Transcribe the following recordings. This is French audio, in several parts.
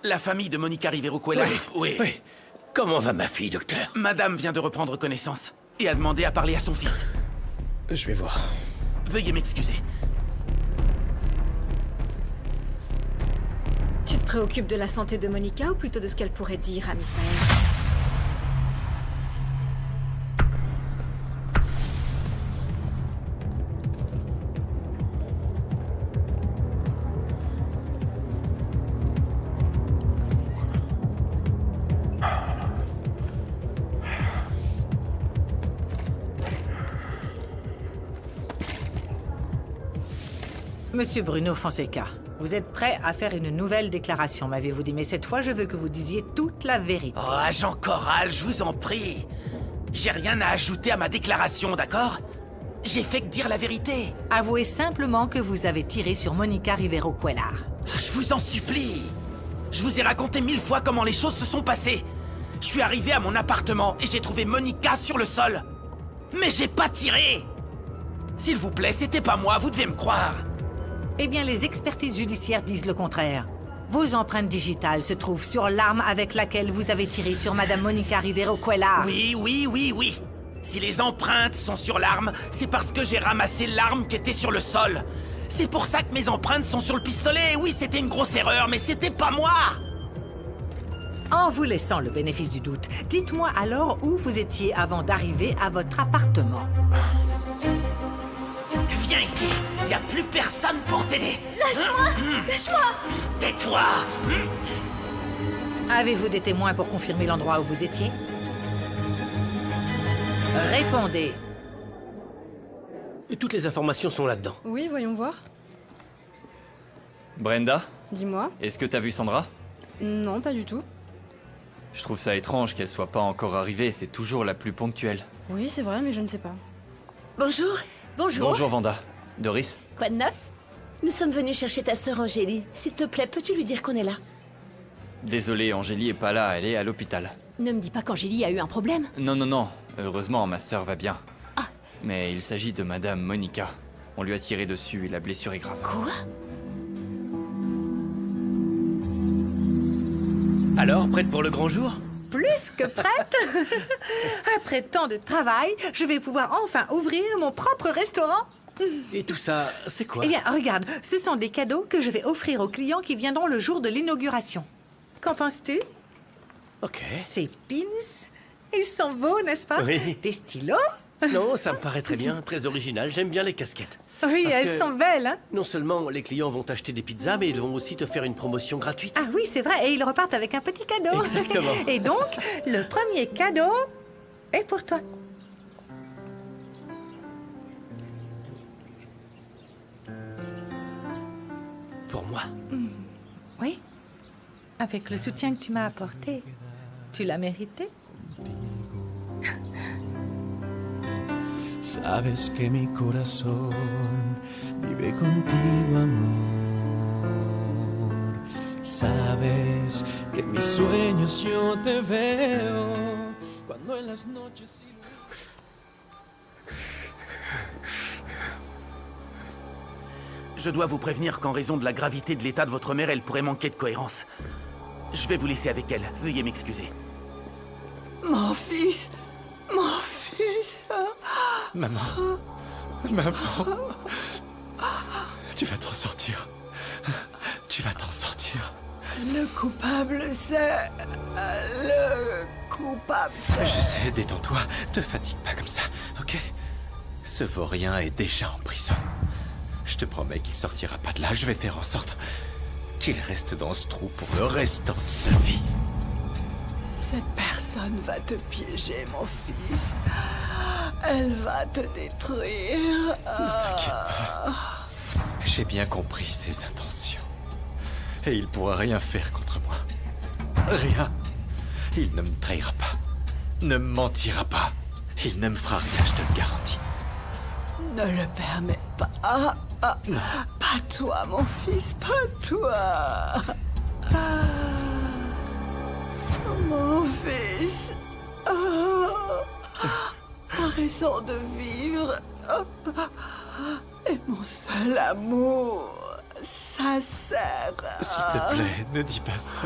La famille de Monica Rivero-Cuellar. Oui. Comment va ma fille, docteur? Madame vient de reprendre connaissance et a demandé à parler à son fils. Je vais voir. Veuillez m'excuser. Tu te préoccupes de la santé de Monica ou plutôt de ce qu'elle pourrait dire à Misaël? Monsieur Bruno Fonseca, vous êtes prêt à faire une nouvelle déclaration, m'avez-vous dit, mais cette fois, je veux que vous disiez toute la vérité. Oh, agent Corral, je vous en prie. J'ai rien à ajouter à ma déclaration, d'accord? J'ai fait que dire la vérité. Avouez simplement que vous avez tiré sur Monica Rivero-Cuellar. Je vous en supplie. Je vous ai raconté 1000 fois comment les choses se sont passées. Je suis arrivé à mon appartement et j'ai trouvé Monica sur le sol. Mais j'ai pas tiré. S'il vous plaît, c'était pas moi, vous devez me croire. Eh bien, les expertises judiciaires disent le contraire. Vos empreintes digitales se trouvent sur l'arme avec laquelle vous avez tiré sur Madame Monica Rivero-Cuellar. Oui. Si les empreintes sont sur l'arme, c'est parce que j'ai ramassé l'arme qui était sur le sol. C'est pour ça que mes empreintes sont sur le pistolet. Oui, c'était une grosse erreur, mais c'était pas moi. En vous laissant le bénéfice du doute, dites-moi alors où vous étiez avant d'arriver à votre appartement. Viens ici. Y a plus personne pour t'aider. Lâche-moi! Tais-toi. Avez-vous des témoins pour confirmer l'endroit où vous étiez? Répondez. Toutes les informations sont là-dedans. Oui, voyons voir. Brenda, Dis-moi. est-ce que t'as vu Sandra? Non, pas du tout. Je trouve ça étrange qu'elle soit pas encore arrivée, c'est toujours la plus ponctuelle. Oui, c'est vrai, mais je ne sais pas. Bonjour. Bonjour Vanda. Doris? Quoi de neuf? Nous sommes venus chercher ta sœur Angélie. S'il te plaît, peux-tu lui dire qu'on est là? Désolé, Angélie est pas là, elle est à l'hôpital. Ne me dis pas qu'Angélie a eu un problème. Non. Heureusement, ma sœur va bien. Ah. Mais il s'agit de Madame Monica. On lui a tiré dessus et la blessure est grave. Quoi? Alors, prête pour le grand jour? Plus que prête. Après tant de travail, je vais pouvoir enfin ouvrir mon propre restaurant. Et tout ça, c'est quoi? Eh bien, regarde, ce sont des cadeaux que je vais offrir aux clients qui viendront le jour de l'inauguration. Qu'en penses-tu? Ok. Ces pins, ils sont beaux, n'est-ce pas? Oui. Des stylos? Non, ça me paraît très bien, très original. J'aime bien les casquettes. Oui, Parce elles que sont belles, hein? Non seulement les clients vont t'acheter des pizzas, mais ils vont aussi te faire une promotion gratuite. Ah oui, c'est vrai, et ils repartent avec un petit cadeau. Exactement. Et donc, le premier cadeau est pour toi. Pour moi. Oui, avec le soutien que tu m'as apporté, tu l'as mérité. Sabes que mi corazón vive contigo, amor. Sabes que en mis sueños yo te veo cuando en las noches. Je dois vous prévenir qu'en raison de la gravité de l'état de votre mère, elle pourrait manquer de cohérence. Je vais vous laisser avec elle. Veuillez m'excuser. Mon fils! Mon fils! Maman, tu vas t'en sortir. Tu vas t'en sortir. Le coupable, c'est... Le coupable, c'est... Je sais, détends-toi. Te fatigue pas comme ça, ok? Ce vaurien est déjà en prison. Je te promets qu'il sortira pas de là. Je vais faire en sorte qu'il reste dans ce trou pour le restant de sa vie. Cette personne va te piéger, mon fils. Elle va te détruire. Ne t'inquiète pas. J'ai bien compris ses intentions. Et il pourra rien faire contre moi. Rien. Il ne me trahira pas. Ne me mentira pas. Il ne me fera rien, je te le garantis. Ne le permets pas. Non. Pas toi, mon fils, pas toi. Mon fils. Ma raison de vivre. Et mon seul amour. sincère. S'il te plaît, ne dis pas ça.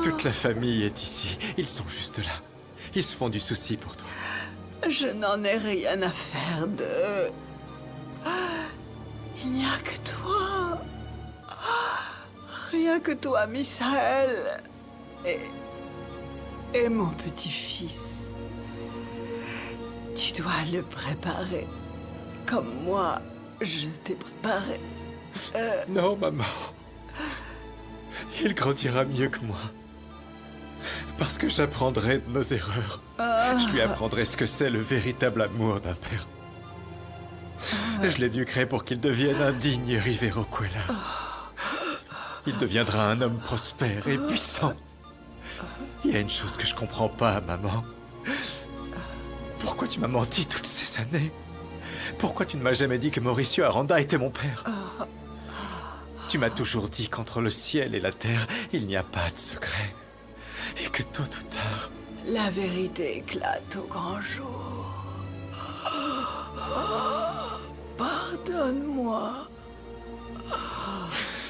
Toute la famille est ici. Ils sont juste là. Ils se font du souci pour toi. Je n'en ai rien à faire d'eux. Il n'y a que toi. Rien que toi, Misaël. Et mon petit-fils. Tu dois le préparer. Comme moi, je t'ai préparé. Non, maman. Il grandira mieux que moi. Parce que j'apprendrai de nos erreurs. Je lui apprendrai ce que c'est le véritable amour d'un père. Je l'éduquerai pour qu'il devienne un digne Rivero Cuela. Il deviendra un homme prospère et puissant. Il y a une chose que je comprends pas, maman. Pourquoi tu m'as menti toutes ces années? Pourquoi tu ne m'as jamais dit que Mauricio Aranda était mon père? Tu m'as toujours dit qu'entre le ciel et la terre, il n'y a pas de secret. Et que tôt ou tard... La vérité éclate au grand jour. Pardonne-moi.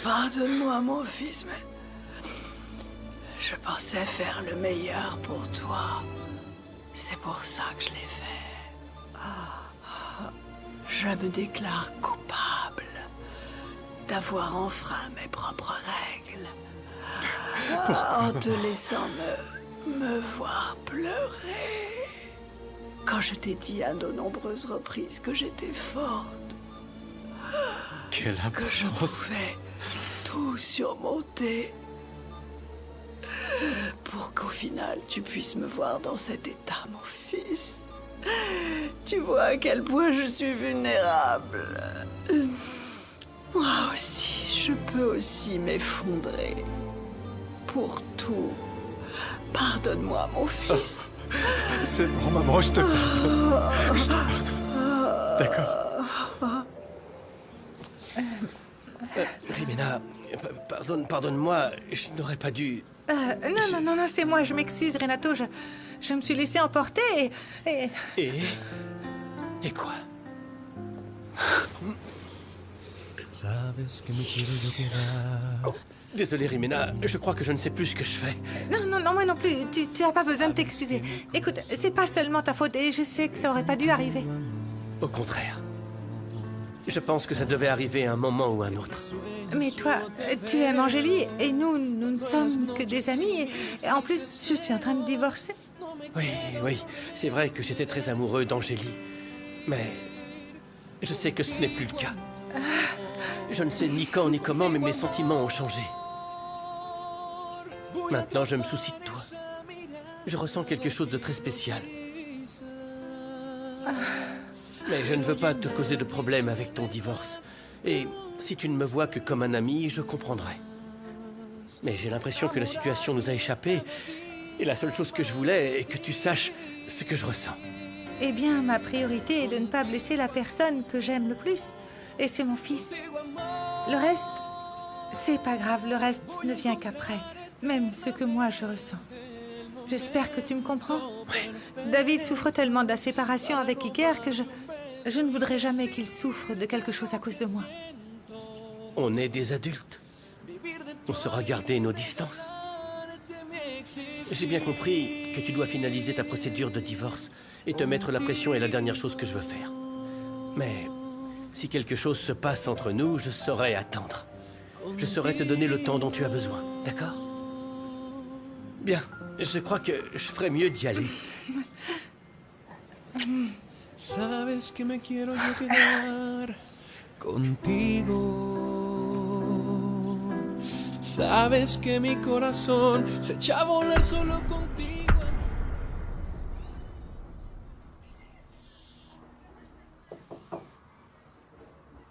Pardonne-moi, mon fils, mais... Je pensais faire le meilleur pour toi. C'est pour ça que je l'ai fait. Je me déclare coupable d'avoir enfreint mes propres règles. En te laissant me voir pleurer. Quand je t'ai dit à de nombreuses reprises que j'étais forte. Quelle Que je importance. pouvais tout surmonter. Pour qu'au final tu puisses me voir dans cet état, mon fils. Tu vois à quel point je suis vulnérable. Moi aussi, je peux aussi m'effondrer. Pour tout. Pardonne-moi, mon fils. C'est bon, maman, je te pardonne. Je te pardonne. D'accord. Rimena, pardonne-moi, je n'aurais pas dû... Non, c'est moi, je m'excuse, Renato. Je me suis laissé emporter et... Et quoi? Désolé, Rimena, je crois que je ne sais plus ce que je fais. Non, moi non plus. Tu as pas besoin de t'excuser. Écoute, c'est pas seulement ta faute et je sais que ça aurait pas dû arriver. Au contraire. Je pense que ça devait arriver à un moment ou un autre. Mais toi, tu aimes Angélie et nous ne sommes que des amis. Et en plus, je suis en train de divorcer. Oui, c'est vrai que j'étais très amoureux d'Angélie. Mais je sais que ce n'est plus le cas. Je ne sais ni quand ni comment, mais mes sentiments ont changé. Maintenant, je me soucie de toi. Je ressens quelque chose de très spécial. Mais je ne veux pas te causer de problème avec ton divorce. Et si tu ne me vois que comme un ami, je comprendrai. Mais j'ai l'impression que la situation nous a échappé. Et la seule chose que je voulais est que tu saches ce que je ressens. Eh bien, ma priorité est de ne pas blesser la personne que j'aime le plus. Et c'est mon fils. Le reste, c'est pas grave. Le reste ne vient qu'après. Même ce que moi je ressens. J'espère que tu me comprends. David souffre tellement de la séparation avec Iker que je ne voudrais jamais qu'il souffre de quelque chose à cause de moi. On est des adultes. On saura garder nos distances. J'ai bien compris que tu dois finaliser ta procédure de divorce et te mettre la pression est la dernière chose que je veux faire. Mais si quelque chose se passe entre nous, je saurai attendre. Je saurai te donner le temps dont tu as besoin, d'accord? Bien, je crois que je ferais mieux d'y aller. Sabes que me quiero yo quedar contigo. Sabes que mi corazón se echa a volar solo contigo.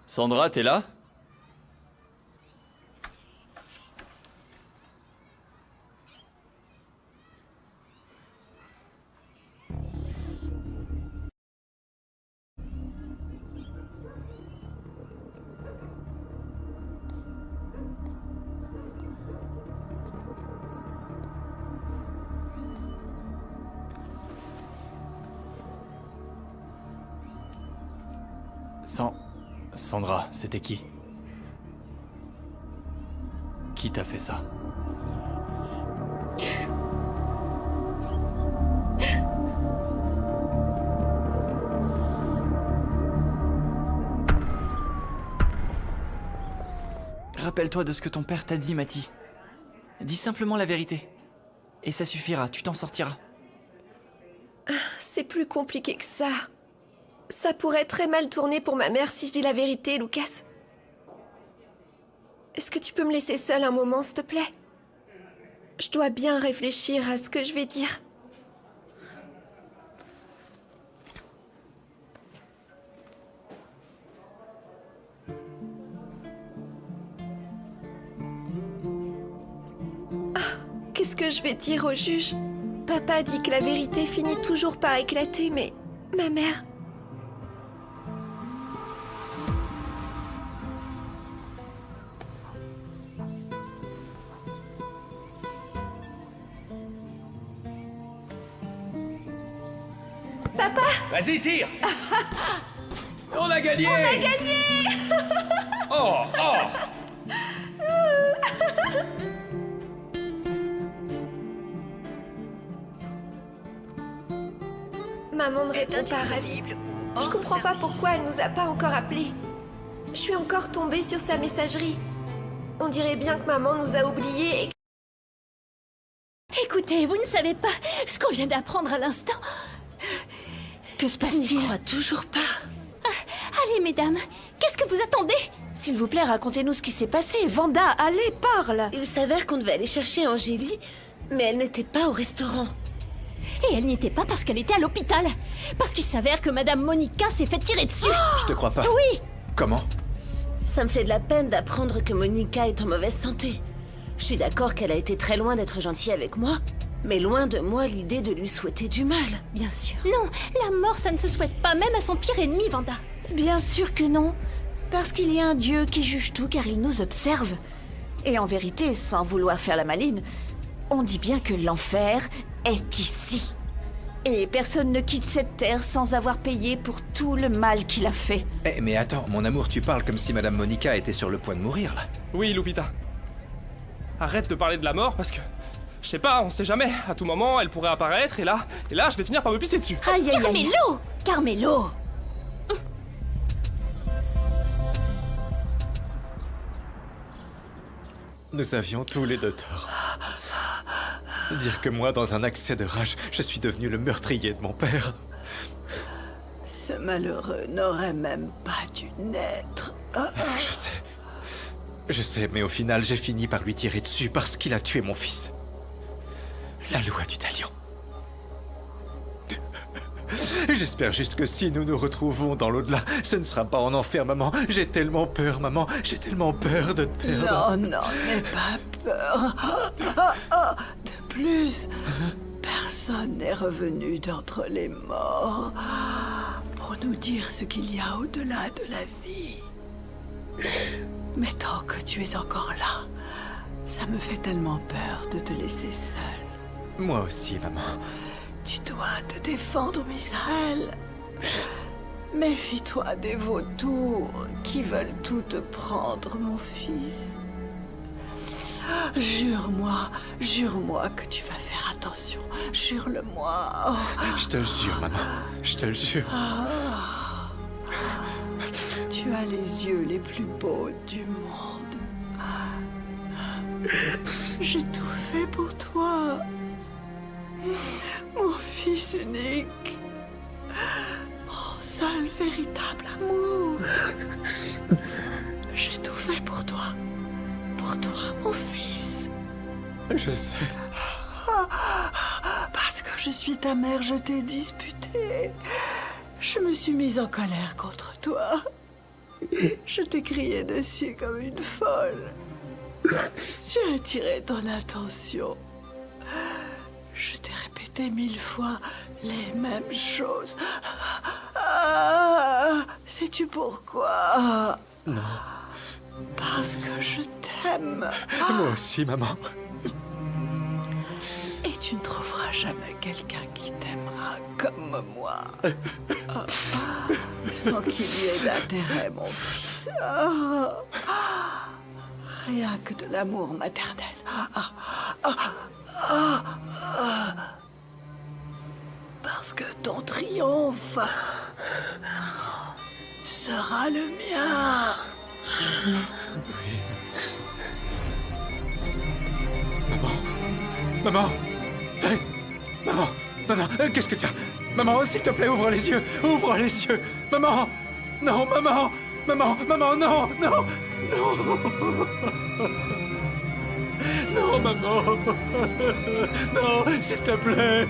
Sandra, t'es là? Sandra, c'était qui? Qui t'a fait ça? Rappelle-toi de ce que ton père t'a dit, Mati. Dis simplement la vérité. Et ça suffira, tu t'en sortiras. C'est plus compliqué que ça. Ça pourrait très mal tourner pour ma mère si je dis la vérité, Lucas. Est-ce que tu peux me laisser seule un moment, s'il te plaît? Je dois bien réfléchir à ce que je vais dire. Qu'est-ce que je vais dire au juge? Papa dit que la vérité finit toujours par éclater, mais ma mère... Papa! Vas-y, tire. On a gagné. On a gagné. Oh, oh. Maman ne répond pas, ravie. Je comprends pas pourquoi elle nous a pas encore appelés. Je suis encore tombée sur sa messagerie. On dirait bien que maman nous a oubliés et... Écoutez, vous ne savez pas ce qu'on vient d'apprendre à l'instant. Que se passe-t-il? Je n'y crois toujours pas. Allez, mesdames, qu'est-ce que vous attendez? S'il vous plaît, racontez-nous ce qui s'est passé. Vanda, allez, parle. Il s'avère qu'on devait aller chercher Angélie, mais elle n'était pas au restaurant. Et elle n'y était pas parce qu'elle était à l'hôpital. Parce qu'il s'avère que Madame Monica s'est fait tirer dessus. Je te crois pas. Oui. Comment? Ça me fait de la peine d'apprendre que Monica est en mauvaise santé. Je suis d'accord qu'elle a été très loin d'être gentille avec moi, mais loin de moi l'idée de lui souhaiter du mal. Bien sûr. Non, la mort, ça ne se souhaite pas, même à son pire ennemi, Vanda. Bien sûr que non. Parce qu'il y a un Dieu qui juge tout car il nous observe. Et en vérité, sans vouloir faire la maline, on dit bien que l'enfer est ici. Et personne ne quitte cette terre sans avoir payé pour tout le mal qu'il a fait. Eh, mais attends, mon amour, tu parles comme si Madame Monica était sur le point de mourir, là. Oui, Lupita. Arrête de parler de la mort parce que... Je sais pas, on sait jamais. À tout moment, elle pourrait apparaître et là, je vais finir par me pisser dessus. Aïe, aïe, aïe. Carmelo! Carmelo! Nous avions tous les deux tort. Dire que moi, dans un accès de rage, je suis devenu le meurtrier de mon père. Ce malheureux n'aurait même pas dû naître. Je sais. Je sais, mais au final, j'ai fini par lui tirer dessus parce qu'il a tué mon fils. La loi du talion. J'espère juste que si nous nous retrouvons dans l'au-delà, ce ne sera pas en enfer, maman. J'ai tellement peur, maman. J'ai tellement peur de te perdre. Non, n'aie pas peur. De plus, personne n'est revenu d'entre les morts pour nous dire ce qu'il y a au-delà de la vie. Mais tant que tu es encore là, ça me fait tellement peur de te laisser seule. Moi aussi, maman. Tu dois te défendre, Misaël. Méfie-toi des vautours qui veulent tout te prendre, mon fils. Jure-moi que tu vas faire attention. Jure-le-moi. Oh. Je te le jure, maman. Je te le jure. Tu as les yeux les plus beaux du monde. J'ai tout fait pour toi. Mon fils unique. Mon seul véritable amour. J'ai tout fait pour toi. Pour toi, mon fils. Je sais. Parce que je suis ta mère, je t'ai disputé. Je me suis mise en colère contre toi. Je t'ai crié dessus comme une folle. J'ai attiré ton attention. Je t'ai répété 1000 fois les mêmes choses. Sais-tu pourquoi? Non. Parce que je t'aime. Moi aussi, maman. Et tu ne trouveras jamais quelqu'un qui t'aimera comme moi. Sans qu'il y ait d'intérêt, mon fils. Rien que de l'amour maternel. Parce que ton triomphe sera le mien. Maman. Hey, maman. Non, qu'est-ce que tu as? Maman, s'il te plaît, ouvre les yeux. Ouvre les yeux. Maman. Non, maman. Maman, non. Non, maman. Non, s'il te plaît.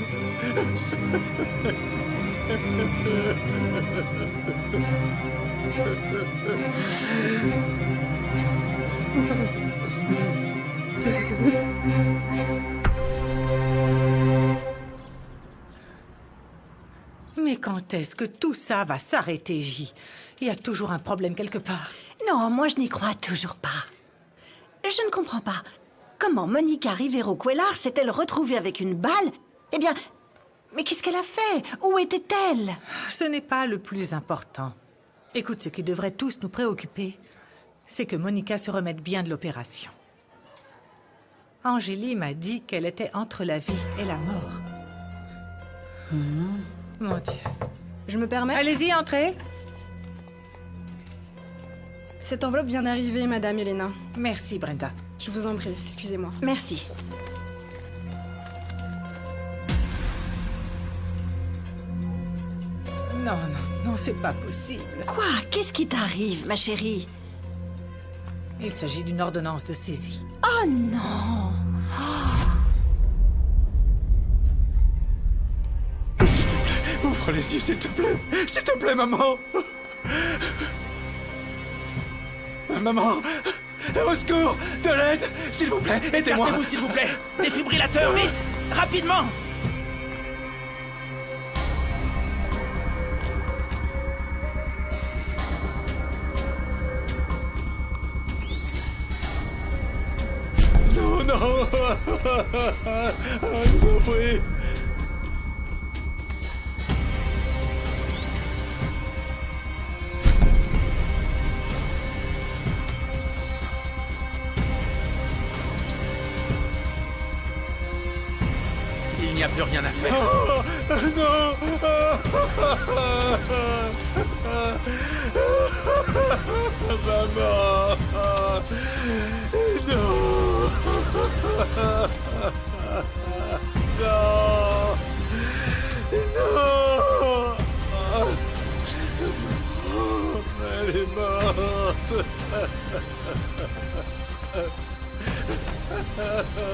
Mais quand est-ce que tout ça va s'arrêter, J? Il y a toujours un problème quelque part. Non, moi je n'y crois toujours pas. Je ne comprends pas. Comment Monica Rivero Cuellar s'est-elle retrouvée avec une balle? Eh bien, mais qu'est-ce qu'elle a fait? Où était-elle? Ce n'est pas le plus important. Écoute, ce qui devrait tous nous préoccuper, c'est que Monica se remette bien de l'opération. Angélie m'a dit qu'elle était entre la vie et la mort. Mon Dieu. Je me permets? Allez-y, entrez. Cette enveloppe vient d'arriver, Madame Elena. Merci, Brenda. Je vous en prie, excusez-moi. Merci. Non, c'est pas possible. Quoi? Qu'est-ce qui t'arrive, ma chérie? Il s'agit d'une ordonnance de saisie. Oh non! S'il te plaît, ouvre les yeux, s'il te plaît. S'il te plaît, maman. Maman. Au secours! De l'aide! S'il vous plaît, aidez-moi! Écartez-vous, s'il vous plaît! Défibrillateur, vite! Rapidement! Non! Je vous en prie! Il n'y a plus rien à faire. Non! Maman! Non! Non! Elle est morte! Maman!